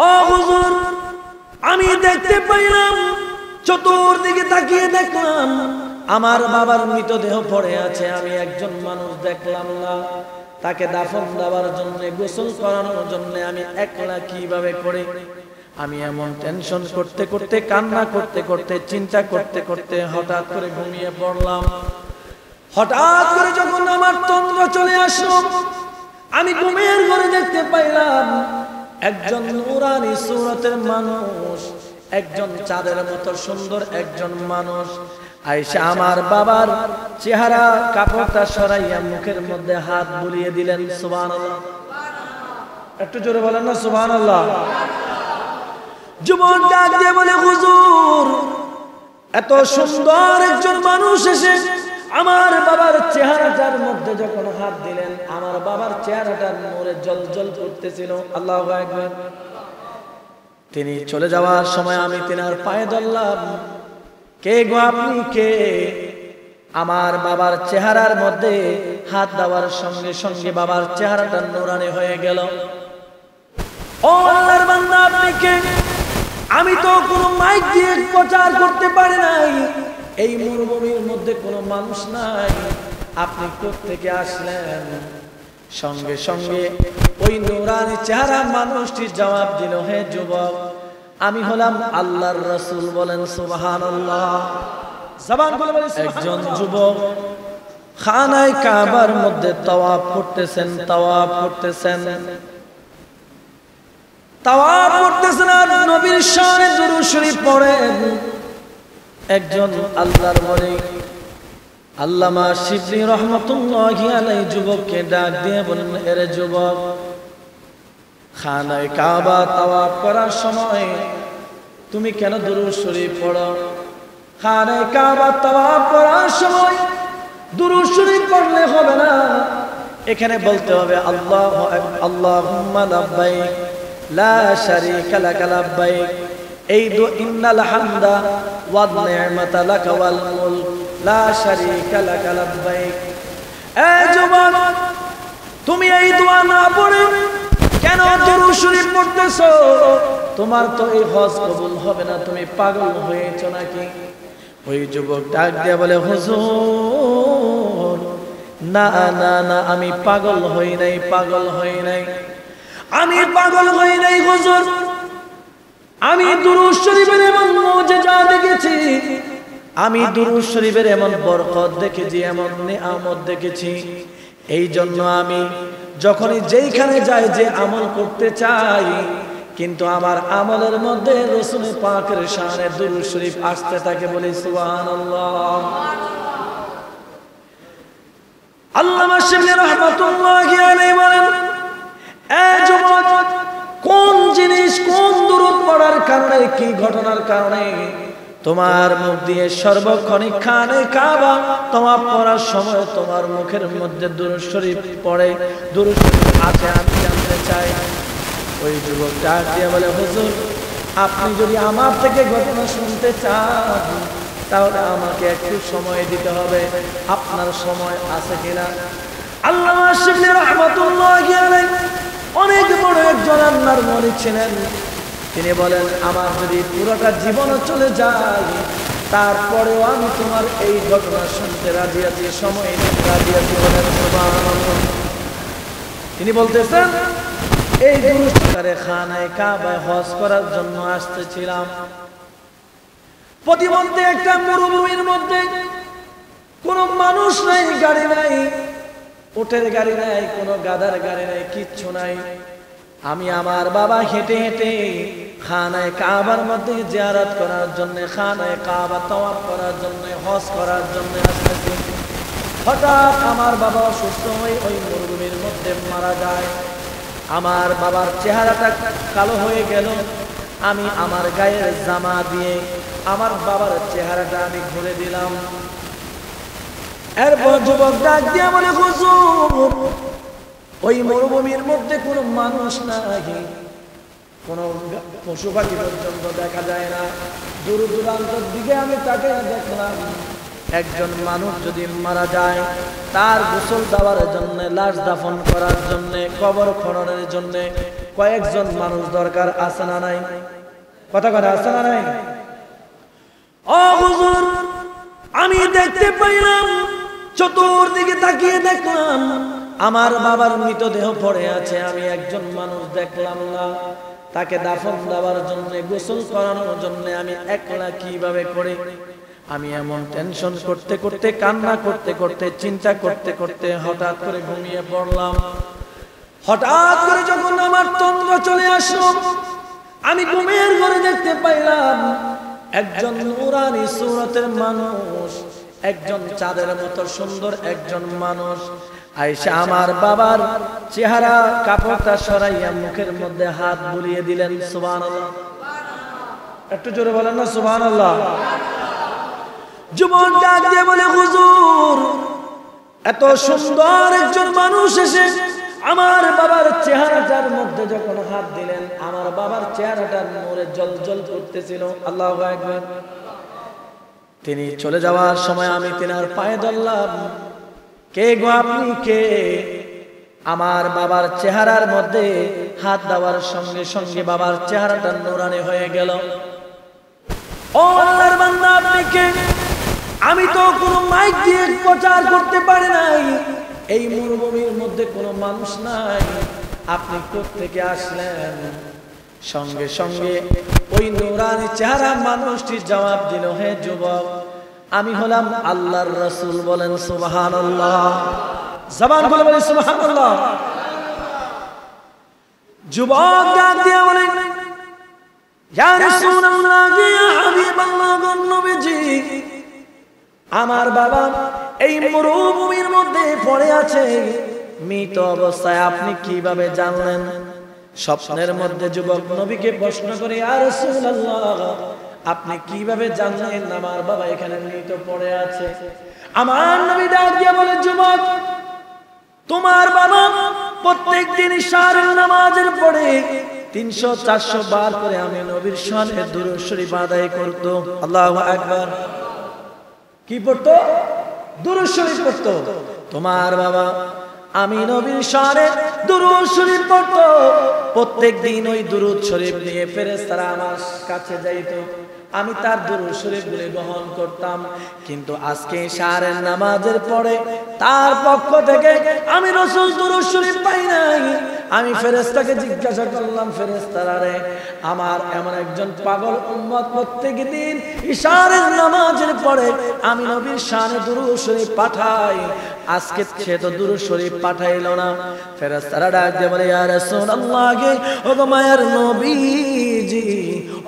ও হুজুর, আমি দেখতে পাইলাম, চতুর্দিকে তাকিয়ে দেখলাম আমার বাবার মৃতদেহ পড়ে আছে। আমি একজন মানুষ দেখলাম না, তাকে দাফন দেওয়ার জন্য, গোসল করানোর জন্য আমি একলা কিভাবে করে। আমি এমন টেনশন করতে করতে, কান্না করতে করতে, চিন্তা করতে করতে হঠাৎ করে ঘুমিয়ে পড়লাম। হঠাৎ করে যখন আমার তন্দ্র চলে আসলো, আমি ঘুমের ঘরে দেখতে পাইলাম একজন নূরানি সুরতের মানুষ, একজন চাঁদের মতো সুন্দর একজন মানুষ আইসা আমার বাবার চেহারা কাপড়টা সরাইয়া মুখের মধ্যে হাত বুলিয়ে দিলেন। সুবহানাল্লাহ, একটু জোরে বলেন না সুবহানাল্লাহ। যুবক ডাক দিয়ে বলে, হুজুর, এত সুন্দর একজন মানুষ এসে আমার বাবার চেহারাটার মধ্যে যখন হাত দিলেন, আমার বাবার চেহারাটার নূরে জ্বলজ্বল করতেছিল। আল্লাহু আকবার। তিনি চলে যাওয়ার সময় আমি তিনার পায়ে ধরলাম। কে গো আপনি, কে? আমার বাবার চেহারার মধ্যে হাত দেওয়ার সঙ্গে সঙ্গে বাবার চেহারাটা নূরানি হয়ে গেল। ও আল্লাহর বান্দা, আপনি কে? আমি তো কোনো মাইক দিয়ে প্রচার করতে পারি নাই, এই মরুভূমির মধ্যে কোনো মানুষ নাই, আপনি কোত্থেকে আসলেন? সঙ্গে সঙ্গে ওই নূরানি চেহারা মানুষটি জবাব দিল, হে যুবক, আমি হলাম আল্লাহর রাসূল। বলেন সুবহানাল্লাহ। জবান খুলে বলেন। একজন যুবক খানায়ে কাবার মধ্যে তাওয়াফ করতেছেন, তাওয়াফ করতেছেন, তাওয়াফ করতেছেন আর নবীর শানে দুরূদ শরীফ পড়েন। একজন আল্লাহর ওলি আল্লামা শিবলি রহমাতুল্লাহি আলাইহি যুবককে ডাক দিয়ে বলেন, এরে যুবক, খানায়ে কাবা তাওয়াফ করার সময় তুমি কেন দুরূদ শরীফ পড়ো? খানায়ে কাবা তাওয়াফ করার সময় দুরূদ শরীফ পড়লে হবে না, এখানে বলতে হবে আল্লাহু আল্লাহুম্মা লাব্বাইক লা শারীকা লাকা লাব্বাইক, এই দো ইন্নাল হামদা ওয়ান নি'মাতা লাকা ওয়াল মুলক লা শারীকা লাকা লাব্বাইক। এই যুবক, তুমি এই দোয়া না পড়ে কেন দুরূদ শরীফ পড়তেছো? তোমার তো এই হজ কবুল হবে না, তুমি পাগল হয়েছো নাকি? ওই যুবক ডাক দিয়ে বলে, হুজুর, না না না, আমি পাগল হই নাই, পাগল হই নাই, আমি পাগল হই নাই হুজুর। আমি দুরূদ শরীফের এমন মুজিজা দেখেছি, আমি দুরূদ শরীফের এমন বরকত দেখেছি, এমন নিয়ামত দেখেছি। এই জন্য আমি যখনই যেইখানে যাই, যে আমল করতে চাই, কিন্তু আমার আমলের মধ্যে রাসূল পাকের শানে দুরূদ শরীফ আসতে থাকে। বলি সুবহানাল্লাহ। আল্লামা শিবলি রহমাতুল্লাহি আলাইহি বলেন, এই যুবক, কোন জিনিস, কোন দুরূদ পড়ার কারণে, কি ঘটনার কারণে তোমার মুখ দিয়ে সর্বক্ষণ খানায়ে কাবা তাওয়াফ করার সময় তোমার মুখের মধ্যে দুরূদ শরীফ পড়ে, দুরূদ শরীফ আছে, আমি জানতে চাই। ওই যুবক ডাক দিয়ে বলে, হুজুর, আপনি যদি আমার থেকে ঘটনা শুনতে চান তাহলে আমাকে একটু সময় দিতে হবে, আপনার সময় আছে কিনা? আল্লামা শিবলি রহমাতুল্লাহি আলাইহি অনেক বড় একজন আল্লাহর ওলি ছিলেন। তিনি বলেন, আমার যদি পুরোটা জীবনও চলে যায়, তারপরেও আমি তোমার এই ঘটনা শুনতে রাজি আছি, সময় নিতে রাজি আছি। বলেন সুবহানাল্লাহ। তিনি বলতেছেন, এই দুরূদে খানায়ে কাবায় হজ করার জন্য আসতেছিলাম, প্রতিমধ্যে একটা মরুভূমির মধ্যে কোনো মানুষ নাই, গাড়ি নাই, উটের গাড়ি নাই, কোনো গাধার গাড়ি নাই, কিচ্ছু নাই। আমি আমার বাবা হেঁটে হেঁটে খানায়ে কাবার মধ্যে জিয়ারত করার জন্য, খানায়ে কাবা তাওয়াফ করার জন্য, হজ করার জন্য আসতেছি। হঠাৎ আমার বাবা অসুস্থ হয়ে ওই মরুভূমির মধ্যে মারা যায়। আমার বাবার চেহারাটা কালো হয়ে গেল। আমি আমার গায়ের জামা দিয়ে আমার বাবার চেহারাটা আমি ঘুরে দিলাম। এরপর যুবক ডাক দিয়ে বলে, হুজুর, ওই মরুভূমির মধ্যে কোনো মানুষ নাই, কোনো পশু পাখি পর্যন্ত দেখা যায় না। দূর দূরান্তর দিকে আমি তাকে দেখলাম, একজন মানুষ যদি মারা যায়, তার গোসল দেওয়ার জন্য, লাশ দাফন করার জন্য, কবর খননের জন্য কয়েকজন মানুষ দরকার, আছে না নাই? কথা কথা, আছে না নাই? ও হুজুর, আমি দেখতে পাইলাম, চতুর্দিকে তাকিয়ে দেখলাম আমার বাবার মৃতদেহ পড়ে আছে, আমি একজন মানুষ দেখলাম না। তাকে দাফন দেওয়ার জন্য, গোসল করানোর জন্য আমি একলা কিভাবে করে? আমি এমন টেনশন করতে করতে, কান্না করতে করতে, চিন্তা করতে করতে হঠাৎ করে ঘুমিয়ে পড়লাম। হঠাৎ করে যখন আমার তন্দ্রা চলে আসলো, আমি ঘুমের ঘরে দেখতে পাইলাম একজন নূরানি সুরতের মানুষ, একজন চাঁদের মতো সুন্দর একজন মানুষ আয়েশা আমার বাবার চেহারা কাপড়টা সরাইয়া মুখের মধ্যে হাত বুলিয়ে দিলেন। সুবহানাল্লাহ, একটু জোরে বলেন না সুবহানাল্লাহ। যুবক ডাক দিয়ে বলে, হুজুর, এত সুন্দর একজন মানুষ এসে আমার বাবার চেহারাটার মধ্যে যখন হাত দিলেন, আমার বাবার চেহারাটার নূরে জ্বলজ্বল করতেছিল। আল্লাহু আকবার। তিনি চলে যাওয়ার সময় আমি তেনার পায়ে ধরলাম, কে গো আপনি, কে? আমার বাবার চেহারার মধ্যে হাত দেওয়ার সঙ্গে সঙ্গে বাবার চেহারাটা নূরানি হয়ে গেল। ও আল্লাহর বান্দা, আপনি কে? আমি তো কোনো মাইক দিয়ে প্রচার করতে পারি নাই, এই মরুভূমির মধ্যে কোনো মানুষ নাই, আপনি কোত্থেকে আসলেন? সঙ্গে সঙ্গে ওই নূরানি চেহারা মানুষটি জবাব দিল, হে যুবক, আমি হলাম আল্লাহর রাসূল। বলেন সুবহানাল্লাহ, জবান খুলে বলেন সুবহানাল্লাহ। যুবক ডাক দিয়ে বলেন, ইয়া রাসূলুল্লাহ, ইয়া হাবিবাল্লাহ, নবীজি, আমার বাবা এই মরুভূমির মধ্যে পড়ে আছে মৃত অবস্থায়, আপনি কিভাবে জানলেন? স্বপ্নের মধ্যে যুবক নবীকে প্রশ্ন করে, ইয়া রাসূলুল্লাহ, আপনি কিভাবে জানলেন আমার বাবা এখানে মৃত পড়ে আছে? আমার নবী ডাক দিয়ে বলে, যুবক, তোমার বাবা প্রত্যেকদিন ইশারের নামাজের পরে 300-400 বার করে আমি নবীর শানে দুরূদ শরীফ আদায় করত। আল্লাহু আকবার। কি পড়তো? দুরূদ শরীফ পড়তো। তোমার বাবা আমি নবীর শানে দুরূদ শরীফ পড়তো। প্রত্যেকদিন ওই দুরূদ শরীফ নিয়ে ফেরেশতারা আমার কাছে যাইতো, আমি তার দুরূদ শরীফগুলো গ্রহণ করতাম। কিন্তু আজকে ইশারের নামাজের পরে তার পক্ষ থেকে আমি রাসূল দুরূদ শরীফ পাই নাই। আমি ফেরেশতাকে জিজ্ঞাসা করলাম, ফেরেশতারা রে, আমার এমন একজন পাগল উম্মত প্রত্যেকদিন ইশারের নামাজের পরে আমি নবীর শানে দুরূদ শরীফ পাঠাই, আজকে সে তো দুরূদ শরীফ পাঠাইলো না। ফেরেশতারা ডাক দিয়ে বলে, ইয়া রাসূলুল্লাহ, ও গো মায়ার নবীজি,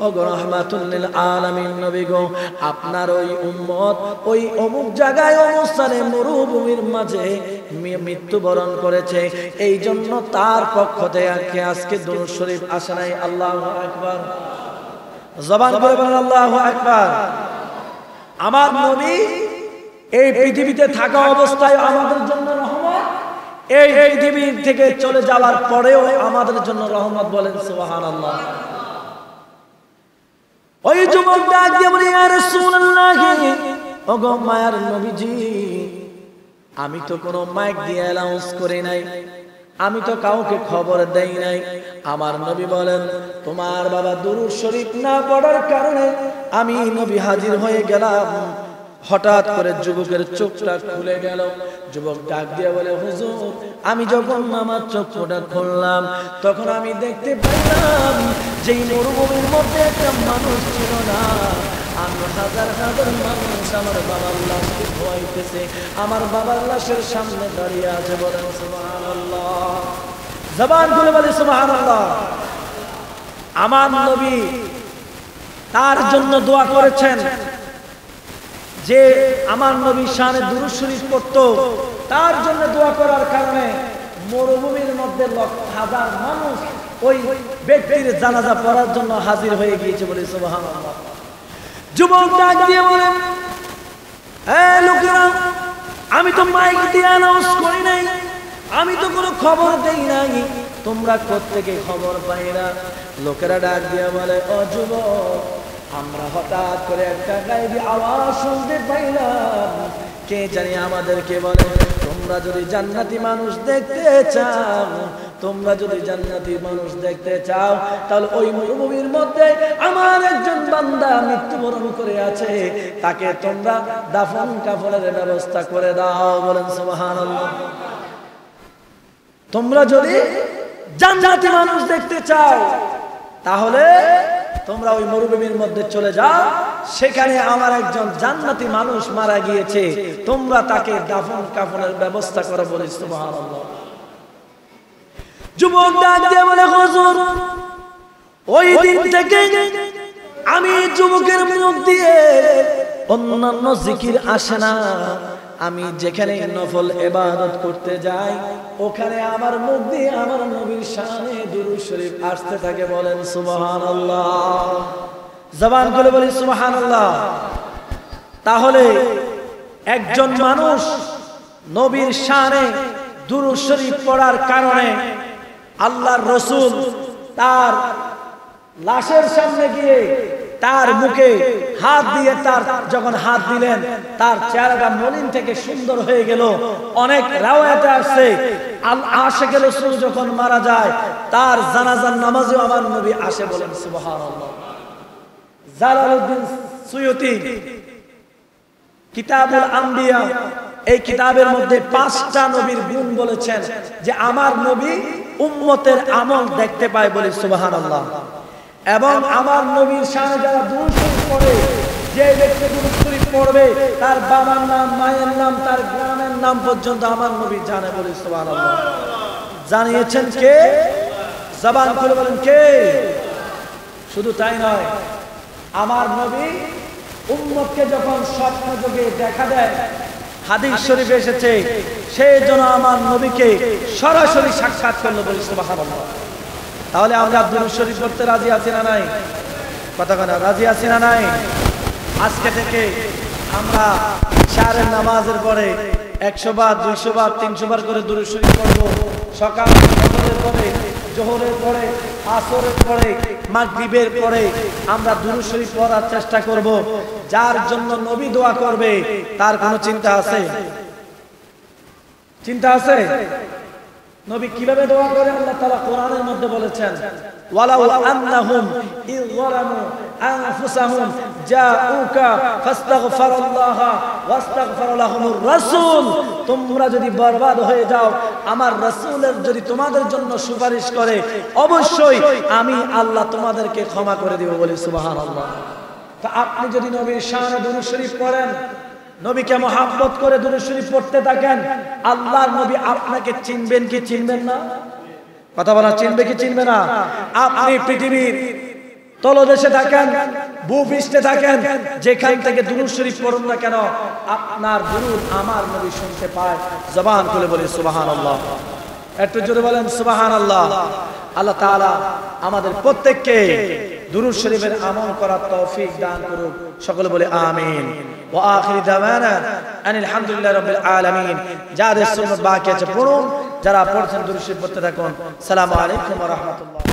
ও গো রাহমাতুল লিল আলামিন নবী গো, আপনার ওই উম্মত ওই অমুক জায়গায় অবস্থানে মরুভূমির মাঝে মৃত্যুবরণ করেছে, এই জন্য তার পক্ষ থেকে আজকে দুরূদ শরীফ আসে নাই। আল্লাহু আকবার। জবান করে বলেন আল্লাহু আকবার। আমার নবী এই পৃথিবীতে থাকা অবস্থায় আমাদের জন্য রহমত, এই পৃথিবী থেকে চলে যাওয়ার পরেও আমাদের জন্য রহমত। বলেন সুবহানাল্লাহ। ওই যুবক ডাক দিয়ে বলে, ইয়া রাসূলুল্লাহ, ওগো মায়ার নবীজি, আমি তো কোনো মাইক দিয়ে অ্যানাউন্স করি নাই, আমি তো কাউকে খবর দেই নাই। আমার নবী বলেন, তোমার বাবা দুরূদ শরীফ না পড়ার কারণে আমি নবী হাজির হয়ে গেলাম। হঠাৎ করে যুবকের চোখটা খুলে গেল। যুবক ডাক দিয়ে বলে, হুজুর, আমি যখন আমার চোখটা খুললাম তখন আমি দেখতে পেলাম যে মরুভূমির মধ্যে একটা মানুষ ছিল না, আমি হাজার হাজার মানুষ আমার বাবার লাশকে ধোয়াইতেছে, আমার বাবার লাশের সামনে দাঁড়িয়ে আছে। বলেন সুবহানাল্লাহ। জবান খুলে বলে সুবহানাল্লাহ। আমার নবী তার জন্য দোয়া করেছেন, যে আমার নবী শানে দুরূদ শরীফ পড়তো, তার জন্য দোয়া করার কারণে মরুভূমির মধ্যে লক্ষ হাজার মানুষ ওই ব্যক্তির জানাজা পড়ার জন্য হাজির হয়ে গিয়েছে। বলে সুবহানাল্লাহ। যুবক ডাক দিয়ে বলেন, এই লোকেরা, আমি তো মাইক দিয়ে অ্যানাউন্স করি নাই, আমি তো কোনো খবর দেই নাই, তোমরা কোত্থেকে খবর পাই না? লোকেরা ডাক দিয়ে বলে, ও যুবক, আমরা হঠাৎ করে একটা গায়েবী আওয়াজ শুনতে পাইলাম, কে জানি আমাদেরকে বলে, তোমরা যদি জান্নাতি মানুষ দেখতে চাও তোমরা যদি জান্নাতি মানুষ দেখতে চাও তাহলে ওই মরুভূমির মধ্যে আমার একজন বান্দা মৃত্যুবরণ করে আছে, তাকে তোমরা দাফন কাফনের ব্যবস্থা করে দাও। বলেন সুবহানাল্লাহ। তোমরা যদি জান্নাতি মানুষ দেখতে চাও তাহলে তোমরা ওই মরুভূমির মধ্যে চলে যাও, সেখানে আমার একজন জান্নাতি মানুষ মারা গিয়েছে, তোমরা তাকে দাফন কাফনের ব্যবস্থা করো। বলে সুবহানাল্লাহ। যুবক ডাক দিয়ে বলে, হুজুর ওই দিন থেকে আমি যুবকের মুখ দিয়ে অন্যান্য জিকির আসে না, আমি যেখানে নফল ইবাদত করতে যাই ওখানে আমার মুখ দিয়ে আমার নবীর শানে দুরূদ শরীফ আসতে থাকে। বলেন সুবহানাল্লাহ। জবান খুলে বলি সুবহানাল্লাহ। তাহলে একজন মানুষ নবীর শানে দুরূদ শরীফ পড়ার কারণে আল্লাহর রাসূল তার লাশের সামনে গিয়ে তার মুখে হাত দিয়ে তার যখন হাত দিলেন তার চেহারাটা মলিন থেকে সুন্দর হয়ে গেল। অনেক রাওয়ায়াতে আসছে আশিকে রাসূল যখন মারা যায় তার জানাজার নামাজেও আমার নবী আসে। বলেন সুবহানাল্লাহ। জালালউদ্দিন সুয়ুতি কিতাবুল আম্বিয়া এই কিতাবের মধ্যে 5টা নবীর গুণ বলেছেন যে আমার নবী উম্মতের আমল দেখতে পায়। বলে সুবহানাল্লাহ। এবং আমার নবীর শানে যারা দুরূদ শরীফ পড়ে, যে ব্যক্তি দুরূদ শরীফ পড়বে তার বাবার নাম, মায়ের নাম, তার গ্রামের নাম পর্যন্ত আমার নবী জানে। বলে সুবহানাল্লাহ। জানিয়েছেন কে? জবান খুলে বলেন কে? শুধু তাই নয়, আমার নবী উম্মতকে যখন স্বপ্ন যোগে দেখা দেয়, হাদিস শরীফে এসেছে সেই জন্য আমার নবীকে সরাসরি সাক্ষাৎ করলো। বলে সুবহানাল্লাহ। তাহলে আমরা দুরূদ শরীফ পড়তে রাজি আছি না নাই? কথা বলেন, রাজি আছি না নাই? আজকে থেকে আমরা ইশারের নামাজের পরে 100 বার, 200 বার, 300 বার করে দুরূদ শরীফ পড়ব। সকাল ফজরের পরে, জোহরের পরে, আসরের পরে, মাগরিবের পরে আমরা দুরূদ শরীফ পড়ার চেষ্টা করব। যার জন্য নবী দোয়া করবে তার কোনো চিন্তা আছে? চিন্তা আছে? নবী কিভাবে দোয়া করে আল্লাহ তাআলা কোরআনের মধ্যে বলেছেন, ওয়ালাউ আন্নাহুম ইযলামু আনফুসাহুম জাউকা ফাস্তাগফিরুল্লাহ ওয়াস্তাগফার লাহুমুর রাসূল। তোমরা যদি বরবাদ হয়ে যাও, আমার রাসূলের যদি তোমাদের জন্য সুপারিশ করে, অবশ্যই আমি আল্লাহ তোমাদেরকে ক্ষমা করে দেব। বলে সুবহানাল্লাহ। তা আপনি যদি নবীর শানে দুরূদ শরীফ পড়েন, নবীকে মহব্বত করে দুরূদ শরীফ পড়তে থাকেন, আল্লাহর নবী আপনাকে চিনবেন কি চিনবেন না? কথা বলা, চিনবে কি চিনবে না? আপনি পৃথিবীর তলদেশে থাকেন, ভূপৃষ্ঠে থাকেন, যেখান থেকে দুরূদ শরীফ পড়ুন না কেন, আপনার দুরূদ আমার নবী শুনতে পায়। জবান খুলে বলি সুবহানাল্লাহ। একটু জোরে বলেন সুবহানাল্লাহ। আল্লাহ তাআলা আমাদের প্রত্যেককে দুরূদ শরীফের আমল করার তৌফিক দান করুন। সকলে বলে আমিন। ওয়া আখির দাওয়ানা আনিল হামদুলিল্লাহি রাব্বিল আলামিন। যাদের সুন্নাত বাকি আছে পড়ুন, যারা পড়ছেন দুরূদ শরীফ পড়তে থাকুন। আসসালামু আলাইকুম ওয়া রাহমাতুল্লাহ।